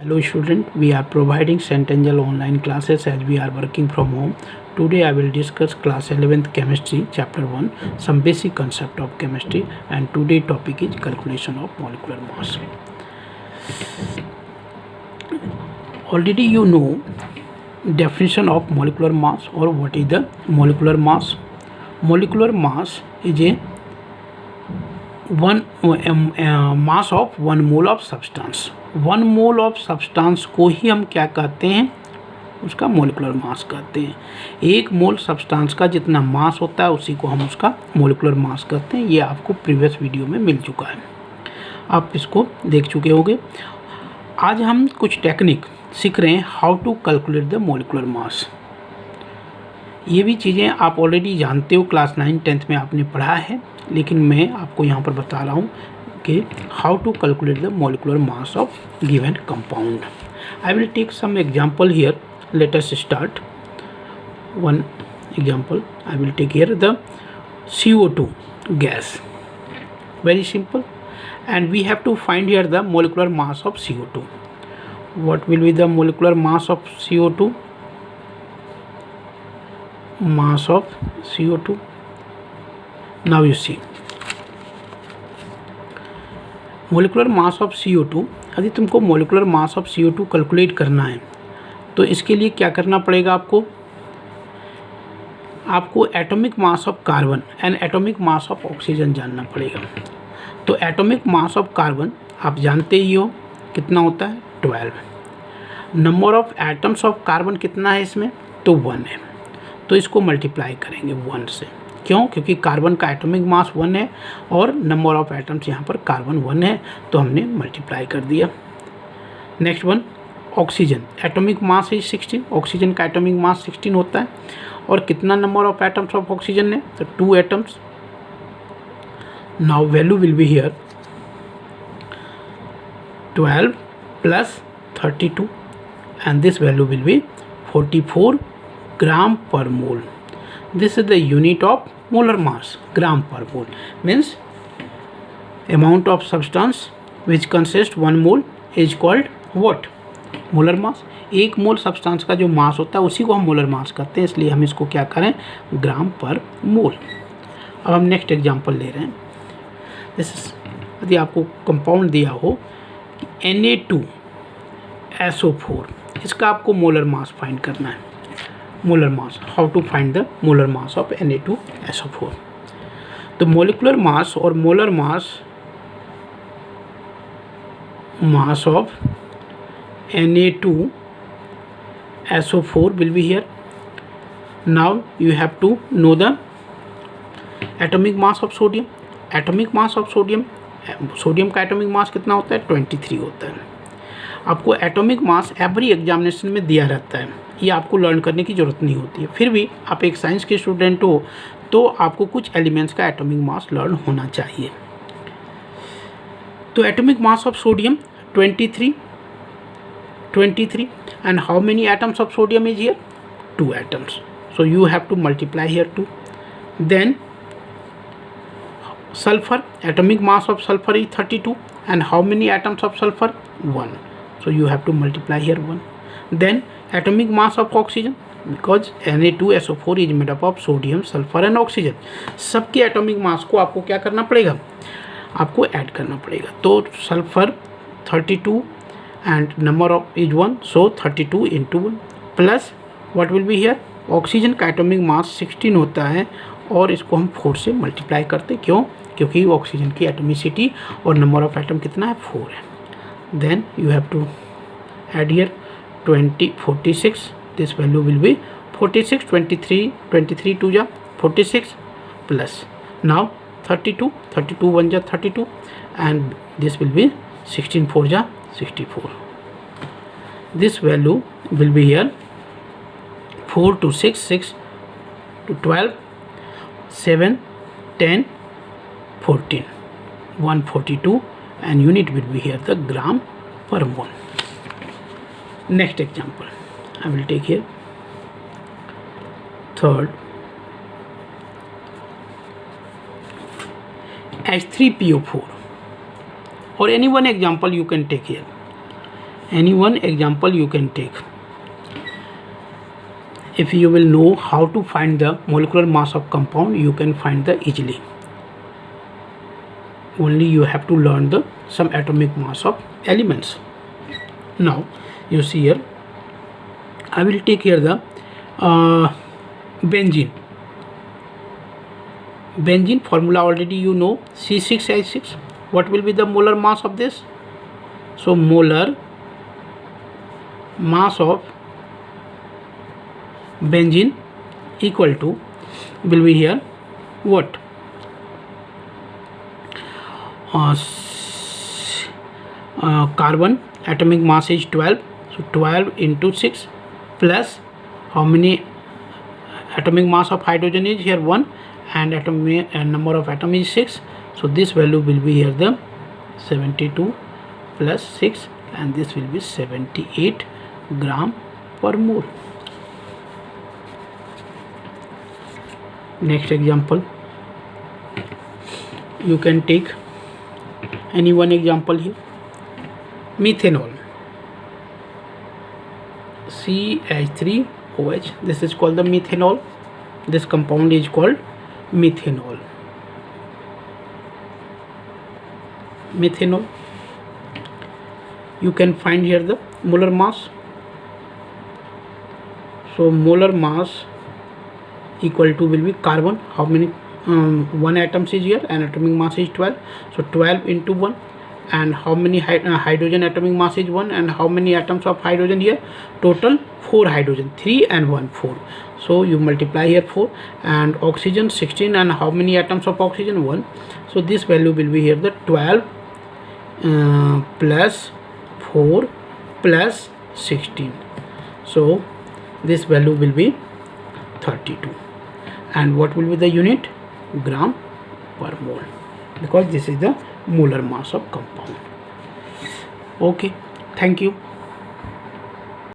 Hello student, we are providing St. Angel online classes as we are working from home. Today I will discuss class 11th chemistry chapter 1, some basic concept of chemistry, and today topic is calculation of molecular mass. Already you know definition of molecular mass or what is the molecular mass. Molecular mass is a mass of 1 mole of substance. 1 mole of substance को ही हम क्या कहते हैं, उसका molecular mass कहते हैं. 1 मोल substance का जितना मास होता है उसी को हम उसका मोलिकुलर मास कहते हैं. ये आपको प्रीवियस वीडियो में मिल चुका है, आप इसको देख चुके होंगे. आज हम कुछ टेक्निक सीख रहे हैं, how to calculate the molecular mass. ये भी चीज़ें आप ऑलरेडी जानते हो, क्लास 9 10th में आपने पढ़ा है, लेकिन मैं आपको यहाँ पर बता रहा हूँ कि how to calculate the molecular mass of given compound. I will take some example here. Let us start. One example I will take here the CO2 gas. Very simple. And we have to find here the molecular mass of CO2. What will be the molecular mass of CO2? Mass of CO2. Now you see molecular mass of CO2. यदि तुमको molecular mass of CO2 calculate करना है तो इसके लिए क्या करना पड़ेगा, आपको atomic mass of carbon and atomic mass of oxygen जानना पड़ेगा. तो एटॉमिक मास ऑफ कार्बन आप जानते ही हो कितना होता है, 12. Number of atoms of carbon कितना है इसमें, तो 1 है. तो इसको मल्टीप्लाई करेंगे 1 से. क्यों? क्योंकि कार्बन का एटॉमिक मास 1 है और नंबर ऑफ एटम्स यहाँ पर कार्बन 1 है, तो हमने मल्टीप्लाई कर दिया. Next one, oxygen. Atomic mass है 16. ऑक्सीजन का एटॉमिक मास 16 होता है. और कितना number of atoms of oxygen है, तो 2 atoms. Now value will be here 12 plus 32 and this value will be 44 gram per mole. This is the unit of molar mass. Gram per mole means amount of substance which consists 1 mole is called what? Molar mass. 1 mole substance का जो मास होता है उसी को हम molar mass कहते हैं, इसलिए हम इसको क्या करें, ग्राम पर मोल. अब हम नेक्स्ट एग्जांपल ले रहे हैं. यदि आपको कंपाउंड दिया हो कि Na2SO4, इसका आपको मोलर मास फाइंड करना है. Molar mass, how to find the molar mass of Na2SO4. तो मोलिकुलर मास और molar mass of Na2SO4 will be here. Now you have to know the atomic mass of sodium. Atomic mass of sodium, sodium का atomic mass कितना होता है, 23 होता है. आपको atomic mass every examination में दिया रहता है, ये आपको लर्न करने की ज़रूरत नहीं होती है. फिर भी आप एक साइंस के स्टूडेंट हो तो आपको कुछ एलिमेंट्स का एटॉमिक मास लर्न होना चाहिए. तो atomic mass of sodium 23 and how many atoms of sodium is here, 2 atoms. So you have to multiply here 2. Then sulfur, atomic mass of sulfur is 32 and how many atoms of sulfur, 1. So you have to multiply here 1. Then atomic mass of oxygen, because Na2SO4 is made up of sodium, sulfur and oxygen. सबके atomic mass को आपको क्या करना पड़ेगा, आपको add करना पड़ेगा. तो sulphur 32 and number of is 1, so 32 into 1 plus what will be here, oxygen का एटॉमिक मास 16 होता है और इसको हम 4 से मल्टीप्लाई करते. क्यों? क्योंकि ऑक्सीजन की एटोमिसिटी और नंबर ऑफ एटम कितना है, 4 है. Then you have to add here 46. This value will be 46. 23 2 जा 46 प्लस नाउ 32 1 जा 32 एंड दिस विल बी 16 4 जा 64. This value will be here 4 to 6, 6 to 12, 7, 10, 14, 142 and unit will be here the gram per mole. Next example I will take here. Third, H3PO4 or any one example you can take here. any one example you can take. If you will know how to find the molecular mass of compound, you can find the easily. Only you have to learn the some atomic mass of elements. Now you see here, I will take here the benzene. Benzene formula already you know, C6H6. What will be the molar mass of this? So molar mass of benzene equal to will be here what? Carbon atomic mass is 12, so 12 into 6 plus how many atomic mass of hydrogen is here 1, and atomic number of atoms is 6, so this value will be here the 72 plus 6, and this will be 78 gram per mole. Next example, you can take any one example here. Methanol, CH3OH, this is called the methanol. This compound is called methanol. Methanol, you can find here the molar mass. So molar mass equal to will be carbon, how many 1 atoms is here, and atomic mass is 12, so 12 into 1, and how many hydrogen atomic mass is 1, and how many atoms of hydrogen here, total 4 hydrogen, 3 and 1 4, so you multiply here 4, and oxygen 16, and how many atoms of oxygen 1, so this value will be here the 12 plus 4 plus 16, so this value will be 32, and what will be the unit? Gram per mole, because this is the molar mass of compound. Okay, thank you.